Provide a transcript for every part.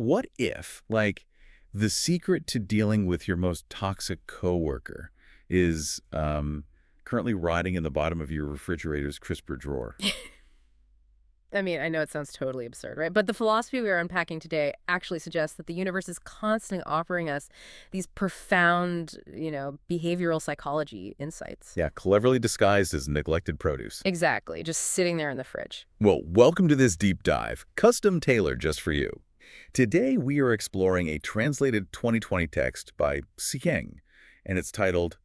What if, like, the secret to dealing with your most toxic coworker is currently rotting in the bottom of your refrigerator's crisper drawer? I mean, I know it sounds totally absurd, right? But the philosophy we are unpacking today actually suggests that the universe is constantly offering us these profound, behavioral psychology insights. Yeah, cleverly disguised as neglected produce. Exactly, just sitting there in the fridge. Well, welcome to this deep dive, custom tailored just for you. Today, we are exploring a translated 2020 text by Sieng, and it's titled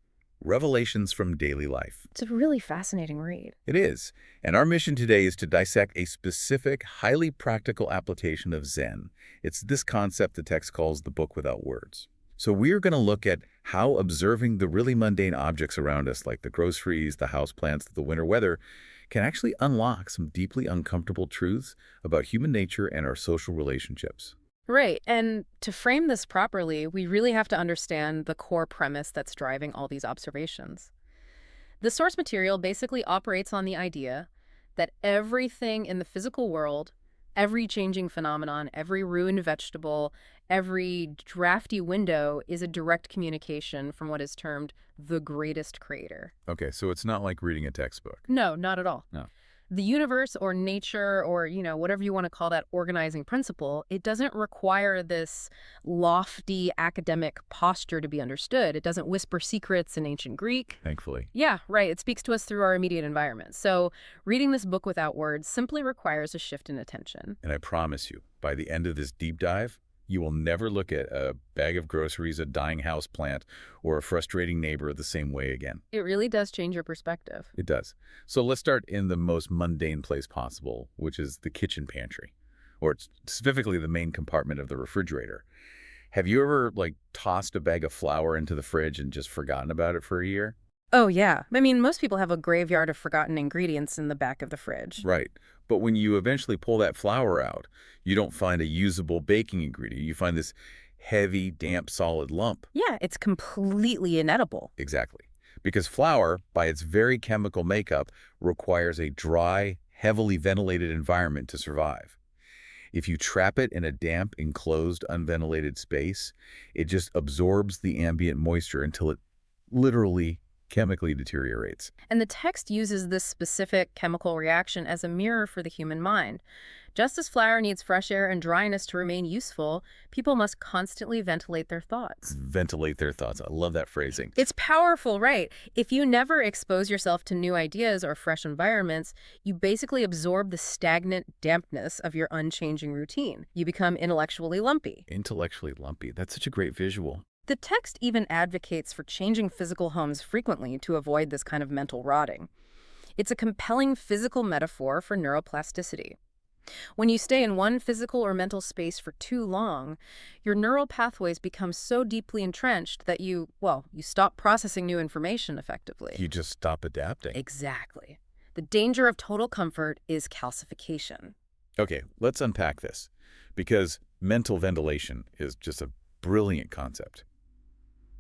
Revelations from Daily Life. It's a really fascinating read. It is, and our mission today is to dissect a specific, highly practical application of Zen. It's this concept the text calls the book without words. So we're going to look at how observing the really mundane objects around us, like the groceries, the houseplants, the winter weather, can actually unlock some deeply uncomfortable truths about human nature and our social relationships. Right, and to frame this properly, we really have to understand the core premise that's driving all these observations. The source material basically operates on the idea that everything in the physical world, every changing phenomenon, every ruined vegetable, every drafty window is a direct communication from what is termed the greatest creator. Okay, so it's not like reading a textbook. No, not at all. No. The universe or nature or, whatever you want to call that organizing principle, it doesn't require this lofty academic posture to be understood. It doesn't whisper secrets in ancient Greek. Thankfully. Yeah, right. It speaks to us through our immediate environment. So reading this book without words simply requires a shift in attention. And I promise you, by the end of this deep dive, you will never look at a bag of groceries, a dying house plant, or a frustrating neighbor the same way again. It really does change your perspective. It does. So let's start in the most mundane place possible, which is the kitchen pantry, or specifically the main compartment of the refrigerator. Have you ever, like, tossed a bag of flour into the fridge and just forgotten about it for a year? Oh, yeah. I mean, most people have a graveyard of forgotten ingredients in the back of the fridge. Right. But when you eventually pull that flour out, you don't find a usable baking ingredient. You find this heavy, damp, solid lump. Yeah, it's completely inedible. Exactly. Because flour, by its very chemical makeup, requires a dry, heavily ventilated environment to survive. If you trap it in a damp, enclosed, unventilated space, it just absorbs the ambient moisture until it literally chemically deteriorates. And the text uses this specific chemical reaction as a mirror for the human mind. Just as flour needs fresh air and dryness to remain useful, people must constantly ventilate their thoughts. Ventilate their thoughts. I love that phrasing. It's powerful, right? If you never expose yourself to new ideas or fresh environments, you basically absorb the stagnant dampness of your unchanging routine. You become intellectually lumpy. Intellectually lumpy. That's such a great visual. The text even advocates for changing physical homes frequently to avoid this kind of mental rotting. It's a compelling physical metaphor for neuroplasticity. When you stay in one physical or mental space for too long, your neural pathways become so deeply entrenched that you stop processing new information effectively. You just stop adapting. Exactly. The danger of total comfort is calcification. Okay, let's unpack this, because mental ventilation is just a brilliant concept.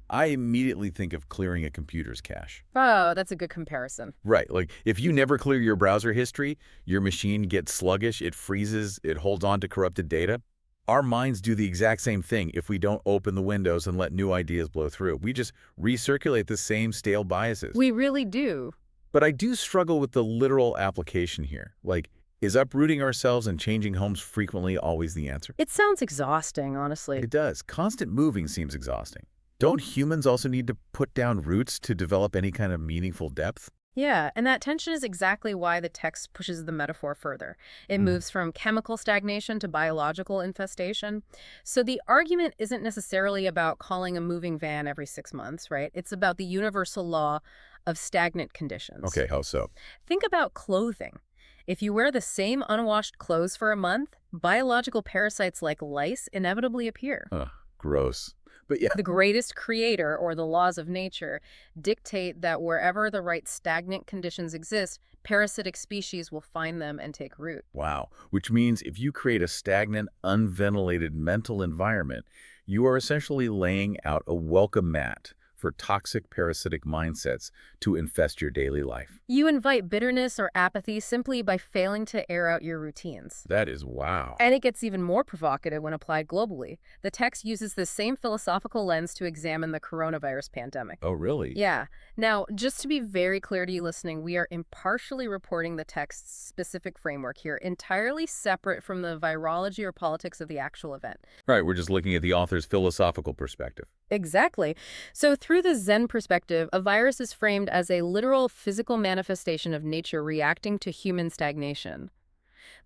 I immediately think of clearing a computer's cache. Oh, that's a good comparison. Right, like if you never clear your browser history, your machine gets sluggish, it freezes, it holds on to corrupted data. Our minds do the exact same thing if we don't open the windows and let new ideas blow through. We just recirculate the same stale biases. We really do. But I do struggle with the literal application here. Like, is uprooting ourselves and changing homes frequently always the answer? It sounds exhausting, honestly. It does. Constant moving seems exhausting. Don't humans also need to put down roots to develop any kind of meaningful depth? Yeah, and that tension is exactly why the text pushes the metaphor further. It moves from chemical stagnation to biological infestation. So the argument isn't necessarily about calling a moving van every 6 months, right? It's about the universal law of stagnant conditions. Okay, how so? Think about clothing. If you wear the same unwashed clothes for a month, biological parasites like lice inevitably appear. Ugh, gross. But yeah. The greatest creator, or the laws of nature, dictate that wherever the right stagnant conditions exist, parasitic species will find them and take root. Wow. Which means if you create a stagnant, unventilated mental environment, you are essentially laying out a welcome mat for for toxic parasitic mindsets to infest your daily life. You invite bitterness or apathy simply by failing to air out your routines. That is wow. And it gets even more provocative when applied globally. The text uses the same philosophical lens to examine the coronavirus pandemic. Oh, really? Yeah. Now, just to be very clear to you listening, we are impartially reporting the text's specific framework here, entirely separate from the virology or politics of the actual event. Right, we're just looking at the author's philosophical perspective. Exactly. So through the Zen perspective, a virus is framed as a literal physical manifestation of nature reacting to human stagnation.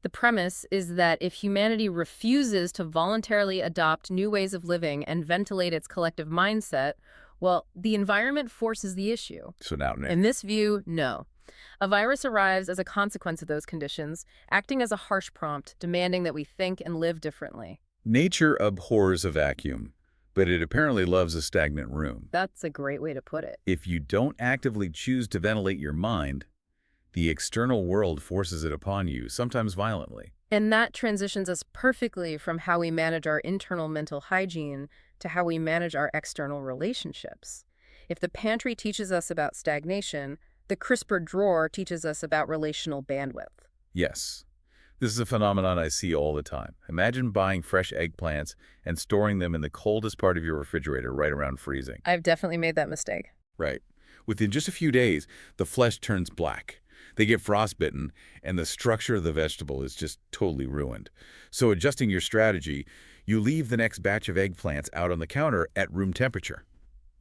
The premise is that if humanity refuses to voluntarily adopt new ways of living and ventilate its collective mindset, well, the environment forces the issue. So now, Nick, In this view, no. A virus arrives as a consequence of those conditions, acting as a harsh prompt, demanding that we think and live differently. nature abhors a vacuum, but it apparently loves a stagnant room. That's a great way to put it. If you don't actively choose to ventilate your mind, the external world forces it upon you, sometimes violently. And that transitions us perfectly from how we manage our internal mental hygiene to how we manage our external relationships. If the pantry teaches us about stagnation, the crisper drawer teaches us about relational bandwidth. Yes, this is a phenomenon I see all the time. Imagine buying fresh eggplants and storing them in the coldest part of your refrigerator right around freezing. I've definitely made that mistake. Right. Within just a few days, the flesh turns black. They get frostbitten, and the structure of the vegetable is just totally ruined. So adjusting your strategy, you leave the next batch of eggplants out on the counter at room temperature.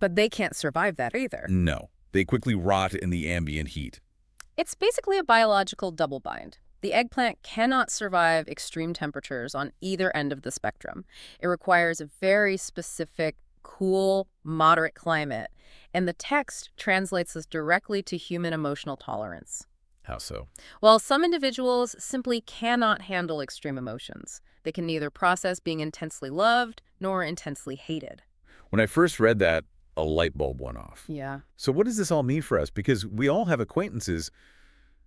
But they can't survive that either. No, they quickly rot in the ambient heat. It's basically a biological double bind. The eggplant cannot survive extreme temperatures on either end of the spectrum. It requires a very specific, cool, moderate climate, and the text translates this directly to human emotional tolerance. How so? While some individuals simply cannot handle extreme emotions, they can neither process being intensely loved nor intensely hated. When I first read that, a light bulb went off. Yeah. So what does this all mean for us? Because we all have acquaintances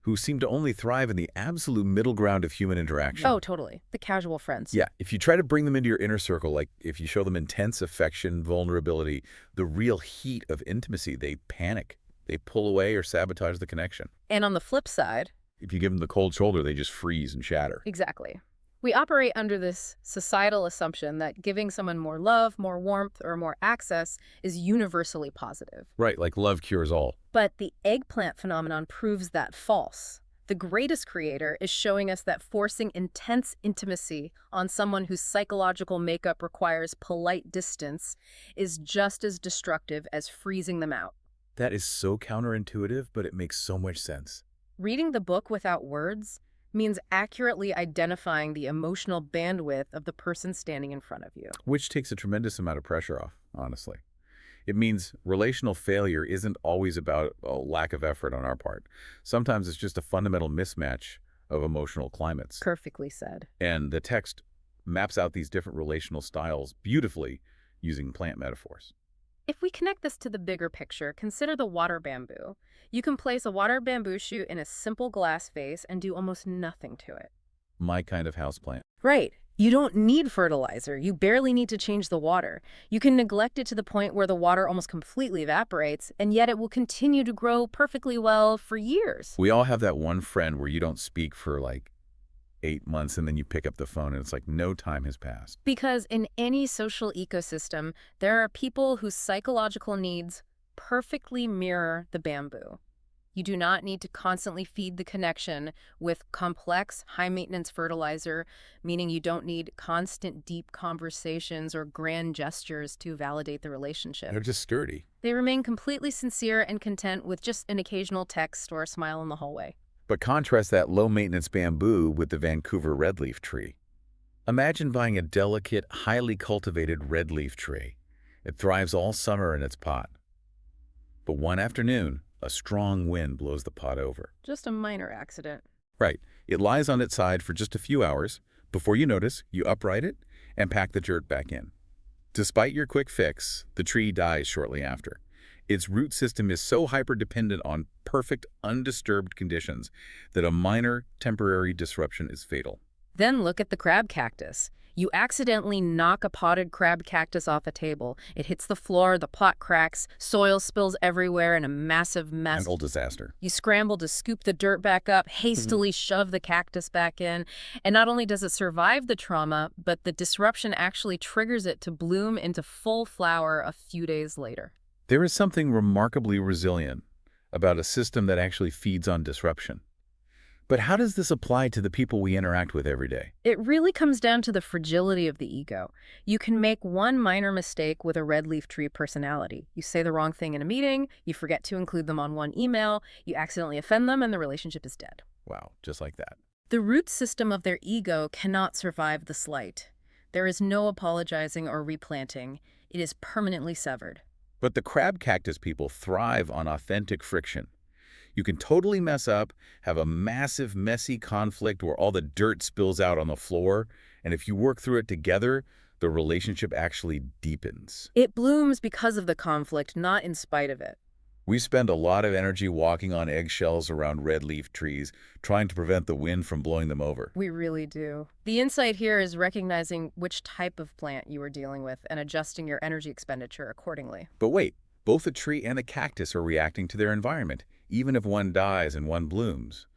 who seem to only thrive in the absolute middle ground of human interaction. Oh, totally. The casual friends. Yeah, if you try to bring them into your inner circle, like if you show them intense affection, vulnerability, the real heat of intimacy, they panic. They pull away or sabotage the connection. And on the flip side, If you give them the cold shoulder, they just freeze and shatter. exactly. We operate under this societal assumption that giving someone more love, more warmth, or more access is universally positive. Right, like love cures all. But the eggplant phenomenon proves that false. The greatest creator is showing us that forcing intense intimacy on someone whose psychological makeup requires polite distance is just as destructive as freezing them out. That is so counterintuitive, but it makes so much sense. Reading the book without words means accurately identifying the emotional bandwidth of the person standing in front of you. Which takes a tremendous amount of pressure off, honestly. It means relational failure isn't always about a lack of effort on our part. Sometimes it's just a fundamental mismatch of emotional climates. Perfectly said. And the text maps out these different relational styles beautifully using plant metaphors. If we connect this to the bigger picture, consider the water bamboo. You can place a water bamboo shoot in a simple glass vase and do almost nothing to it. My kind of houseplant. Right. You don't need fertilizer. You barely need to change the water. You can neglect it to the point where the water almost completely evaporates, and yet it will continue to grow perfectly well for years. We all have that one friend where you don't speak for like 8 months and then you pick up the phone and it's like no time has passed. Because in any social ecosystem, there are people whose psychological needs perfectly mirror the bamboo. You do not need to constantly feed the connection with complex, high-maintenance fertilizer, meaning you don't need constant, deep conversations or grand gestures to validate the relationship. They're just sturdy. They remain completely sincere and content with just an occasional text or a smile in the hallway. But contrast that low-maintenance bamboo with the Vancouver redleaf tree. Imagine buying a delicate, highly cultivated redleaf tree. It thrives all summer in its pot. But one afternoon, a strong wind blows the pot over. Just a minor accident. Right. It lies on its side for just a few hours. Before you notice, you upright it and pack the dirt back in. Despite your quick fix, the tree dies shortly after. Its root system is so hyper-dependent on perfect, undisturbed conditions that a minor, temporary disruption is fatal. Then look at the crab cactus. You accidentally knock a potted crab cactus off a table. It hits the floor, the pot cracks, soil spills everywhere in a massive mess. Mental disaster. You scramble to scoop the dirt back up, hastily shove the cactus back in, and not only does it survive the trauma, but the disruption actually triggers it to bloom into full flower a few days later. There is something remarkably resilient about a system that actually feeds on disruption. But how does this apply to the people we interact with every day? It really comes down to the fragility of the ego. You can make one minor mistake with a red leaf tree personality. You say the wrong thing in a meeting, you forget to include them on one email, you accidentally offend them, and the relationship is dead. Wow, just like that. The root system of their ego cannot survive the slight. There is no apologizing or replanting. It is permanently severed. But the crab cactus people thrive on authentic friction. You can totally mess up, have a massive, messy conflict where all the dirt spills out on the floor, and if you work through it together, the relationship actually deepens. It blooms because of the conflict, not in spite of it. We spend a lot of energy walking on eggshells around red leaf trees, trying to prevent the wind from blowing them over. We really do. The insight here is recognizing which type of plant you are dealing with and adjusting your energy expenditure accordingly. But wait, both the tree and the cactus are reacting to their environment, even if one dies and one blooms.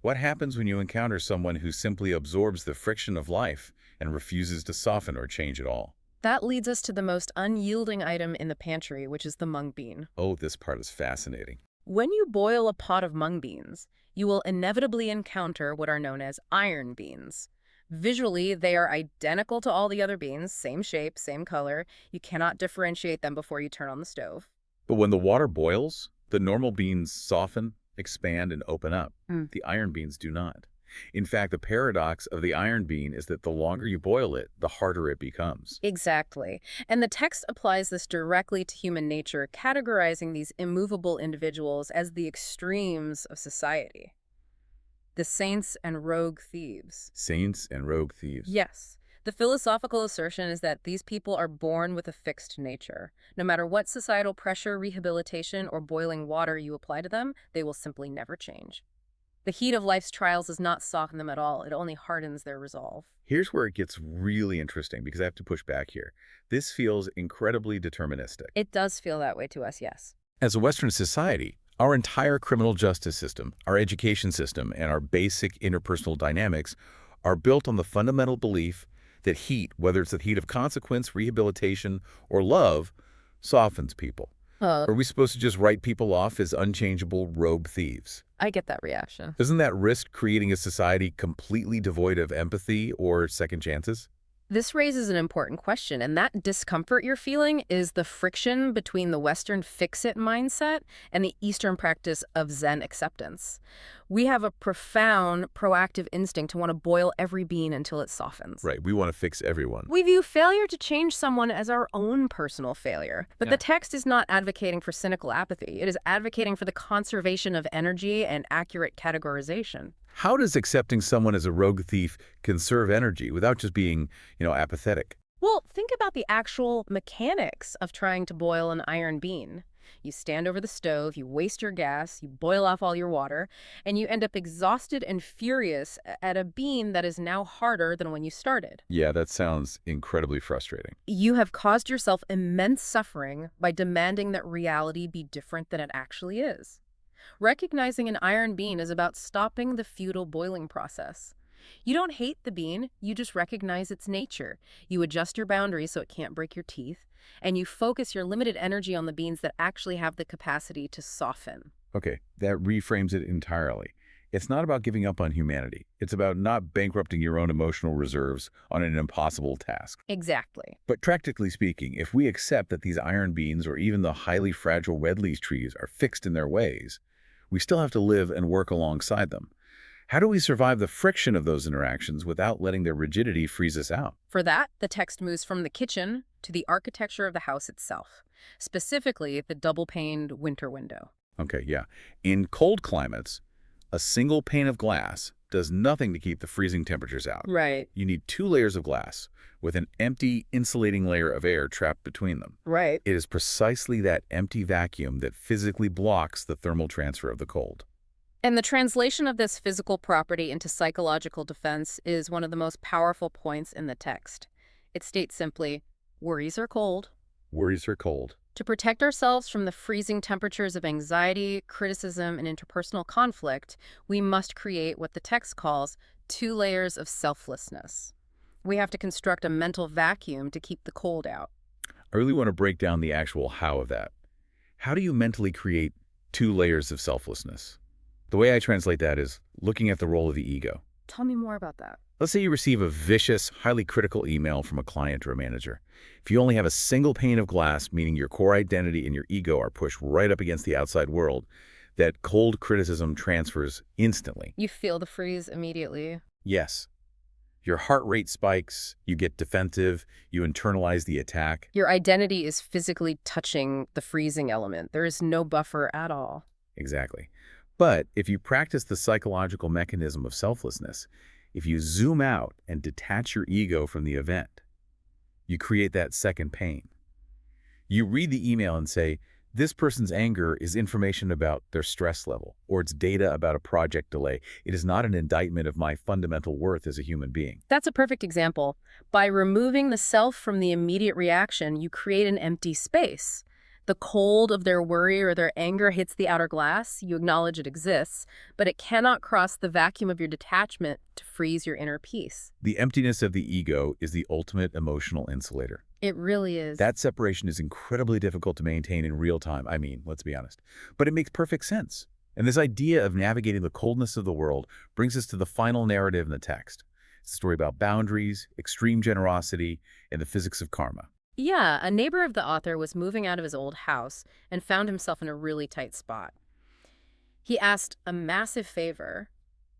What happens when you encounter someone who simply absorbs the friction of life and refuses to soften or change at all? That leads us to the most unyielding item in the pantry, which is the mung bean. Oh, this part is fascinating. When you boil a pot of mung beans, you will inevitably encounter what are known as iron beans. Visually, they are identical to all the other beans, same shape, same color. You cannot differentiate them before you turn on the stove. But when the water boils, the normal beans soften, expand, and open up. Mm. The iron beans do not. In fact, the paradox of the iron bean is that the longer you boil it, the harder it becomes. Exactly. And the text applies this directly to human nature, categorizing these immovable individuals as the extremes of society. The saints and rogue thieves. Saints and rogue thieves. Yes. The philosophical assertion is that these people are born with a fixed nature. No matter what societal pressure, rehabilitation, or boiling water you apply to them, they will simply never change. The heat of life's trials does not soften them at all. It only hardens their resolve. Here's where it gets really interesting, because I have to push back here. This feels incredibly deterministic. It does feel that way to us, yes. As a Western society, our entire criminal justice system, our education system, and our basic interpersonal dynamics are built on the fundamental belief that heat, whether it's the heat of consequence, rehabilitation, or love, softens people. Are we supposed to just write people off as unchangeable rogue thieves? I get that reaction. Doesn't that risk creating a society completely devoid of empathy or second chances? This raises an important question, and that discomfort you're feeling is the friction between the Western fix-it mindset and the Eastern practice of Zen acceptance. We have a profound, proactive instinct to want to boil every bean until it softens. Right, we want to fix everyone. We view failure to change someone as our own personal failure. But the text is not advocating for cynical apathy. It is advocating for the conservation of energy and accurate categorization. How does accepting someone as a rogue thief conserve energy without just being, apathetic? Well, think about the actual mechanics of trying to boil an iron bean. You stand over the stove, you waste your gas, you boil off all your water, and you end up exhausted and furious at a bean that is now harder than when you started. Yeah, that sounds incredibly frustrating. You have caused yourself immense suffering by demanding that reality be different than it actually is. Recognizing an iron bean is about stopping the futile boiling process. You don't hate the bean, you just recognize its nature. You adjust your boundaries so it can't break your teeth, and you focus your limited energy on the beans that actually have the capacity to soften. Okay, that reframes it entirely. It's not about giving up on humanity. It's about not bankrupting your own emotional reserves on an impossible task. Exactly. But practically speaking, if we accept that these iron beans or even the highly fragile red leaf trees are fixed in their ways, we still have to live and work alongside them. How do we survive the friction of those interactions without letting their rigidity freeze us out? For that, the text moves from the kitchen to the architecture of the house itself, specifically the double-paned winter window. Okay, yeah. In cold climates, a single pane of glass does nothing to keep the freezing temperatures out. Right. You need 2 layers of glass with an empty, insulating layer of air trapped between them. Right. It is precisely that empty vacuum that physically blocks the thermal transfer of the cold. And the translation of this physical property into psychological defense is one of the most powerful points in the text. It states simply, worries are cold. Worries are cold. To protect ourselves from the freezing temperatures of anxiety, criticism, and interpersonal conflict, we must create what the text calls 2 layers of selflessness. We have to construct a mental vacuum to keep the cold out. I really want to break down the actual how of that. How do you mentally create 2 layers of selflessness? The way I translate that is looking at the role of the ego. Tell me more about that. Let's say you receive a vicious, highly critical email from a client or a manager. If you only have a single pane of glass, meaning your core identity and your ego are pushed right up against the outside world, that cold criticism transfers instantly. You feel the freeze immediately. Yes. Your heart rate spikes, you get defensive, you internalize the attack. Your identity is physically touching the freezing element. There is no buffer at all. Exactly. But if you practice the psychological mechanism of selflessness, if you zoom out and detach your ego from the event, you create that second pane. You read the email and say, this person's anger is information about their stress level, or it's data about a project delay. It is not an indictment of my fundamental worth as a human being. That's a perfect example. By removing the self from the immediate reaction, you create an empty space. The cold of their worry or their anger hits the outer glass. You acknowledge it exists, but it cannot cross the vacuum of your detachment to freeze your inner peace. The emptiness of the ego is the ultimate emotional insulator. It really is. That separation is incredibly difficult to maintain in real time. I mean, let's be honest. But it makes perfect sense. And this idea of navigating the coldness of the world brings us to the final narrative in the text. It's a story about boundaries, extreme generosity, and the physics of karma. Yeah, a neighbor of the author was moving out of his old house and found himself in a really tight spot. He asked a massive favor.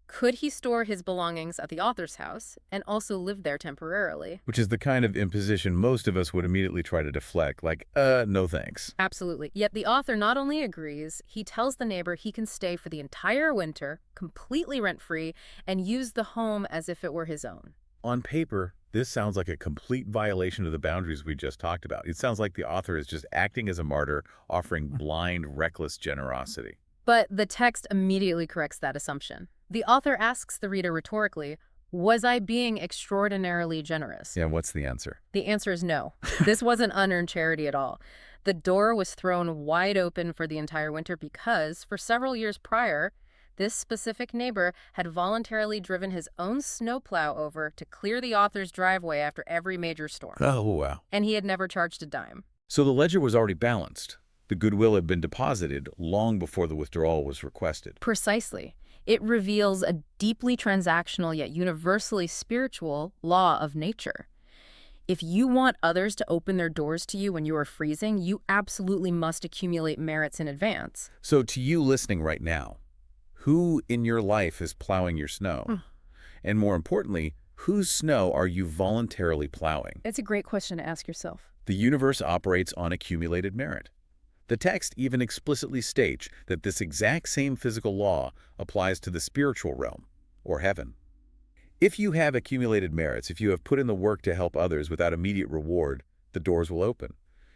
Could he store his belongings at the author's house and also live there temporarily? Which is the kind of imposition most of us would immediately try to deflect, like, no thanks. Absolutely. Yet the author not only agrees, he tells the neighbor he can stay for the entire winter, completely rent-free, and use the home as if it were his own. On paper, this sounds like a complete violation of the boundaries we just talked about. It sounds like the author is just acting as a martyr, offering blind, reckless generosity. But the text immediately corrects that assumption. The author asks the reader rhetorically, was I being extraordinarily generous? Yeah, what's the answer? The answer is no. This wasn't unearned charity at all. The door was thrown wide open for the entire winter because, for several years prior, this specific neighbor had voluntarily driven his own snowplow over to clear the author's driveway after every major storm. Oh, wow. And he had never charged a dime. So the ledger was already balanced. The goodwill had been deposited long before the withdrawal was requested. Precisely. It reveals a deeply transactional yet universally spiritual law of nature. If you want others to open their doors to you when you are freezing, you absolutely must accumulate merits in advance. So to you listening right now, who in your life is plowing your snow? And more importantly, whose snow are you voluntarily plowing? It's a great question to ask yourself. The universe operates on accumulated merit. The text even explicitly states that this exact same physical law applies to the spiritual realm, or heaven. If you have accumulated merits, if you have put in the work to help others without immediate reward, the doors will open.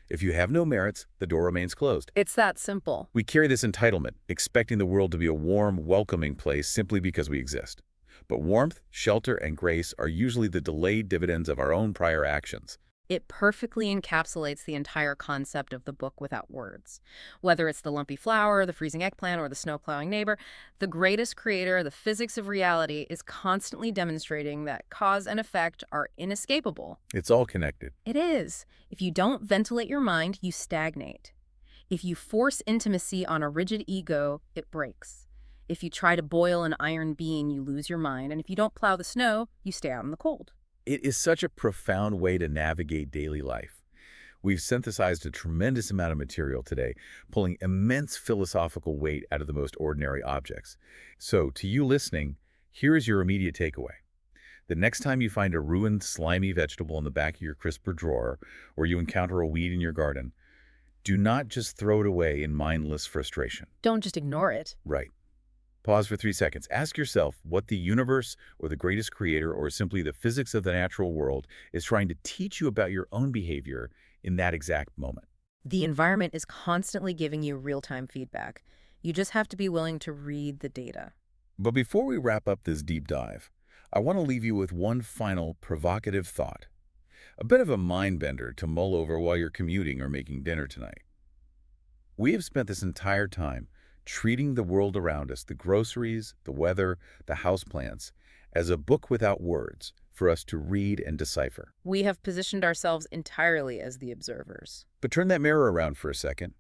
If you have no merits, the door remains closed. It's that simple. We carry this entitlement, expecting the world to be a warm, welcoming place simply because we exist. But warmth, shelter, and grace are usually the delayed dividends of our own prior actions. It perfectly encapsulates the entire concept of the book without words. Whether it's the lumpy flower, the freezing eggplant, or the snow-plowing neighbor, the greatest creator, the physics of reality, is constantly demonstrating that cause and effect are inescapable. It's all connected. It is. If you don't ventilate your mind, you stagnate. If you force intimacy on a rigid ego, it breaks. If you try to boil an iron bean, you lose your mind. And if you don't plow the snow, you stay out in the cold. It is such a profound way to navigate daily life. We've synthesized a tremendous amount of material today, pulling immense philosophical weight out of the most ordinary objects. So, to you listening, here is your immediate takeaway. The next time you find a ruined, slimy vegetable in the back of your crisper drawer, or you encounter a weed in your garden, do not just throw it away in mindless frustration. Don't just ignore it. Right. Pause for 3 seconds. Ask yourself what the universe or the greatest creator or simply the physics of the natural world is trying to teach you about your own behavior in that exact moment. The environment is constantly giving you real-time feedback. You just have to be willing to read the data. But before we wrap up this deep dive, I want to leave you with one final provocative thought. A bit of a mind bender to mull over while you're commuting or making dinner tonight. We have spent this entire time treating the world around us, the groceries, the weather, the houseplants, as a book without words for us to read and decipher. We have positioned ourselves entirely as the observers. But turn that mirror around for a second.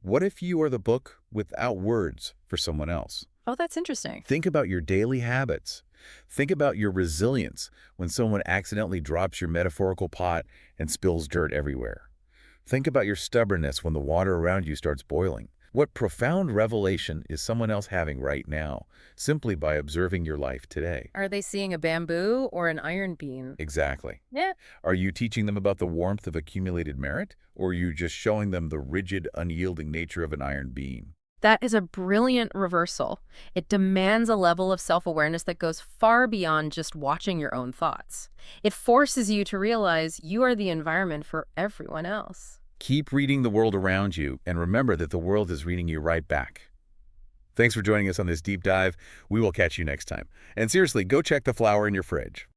What if you are the book without words for someone else? Oh, that's interesting. Think about your daily habits. Think about your resilience when someone accidentally drops your metaphorical pot and spills dirt everywhere. Think about your stubbornness when the water around you starts boiling. What profound revelation is someone else having right now, simply by observing your life today? Are they seeing a bamboo or an iron beam? Exactly. Yeah. Are you teaching them about the warmth of accumulated merit, or are you just showing them the rigid, unyielding nature of an iron beam? That is a brilliant reversal. It demands a level of self-awareness that goes far beyond just watching your own thoughts. It forces you to realize you are the environment for everyone else. Keep reading the world around you, and remember that the world is reading you right back. Thanks for joining us on this deep dive. We will catch you next time. And seriously, go check the flower in your fridge.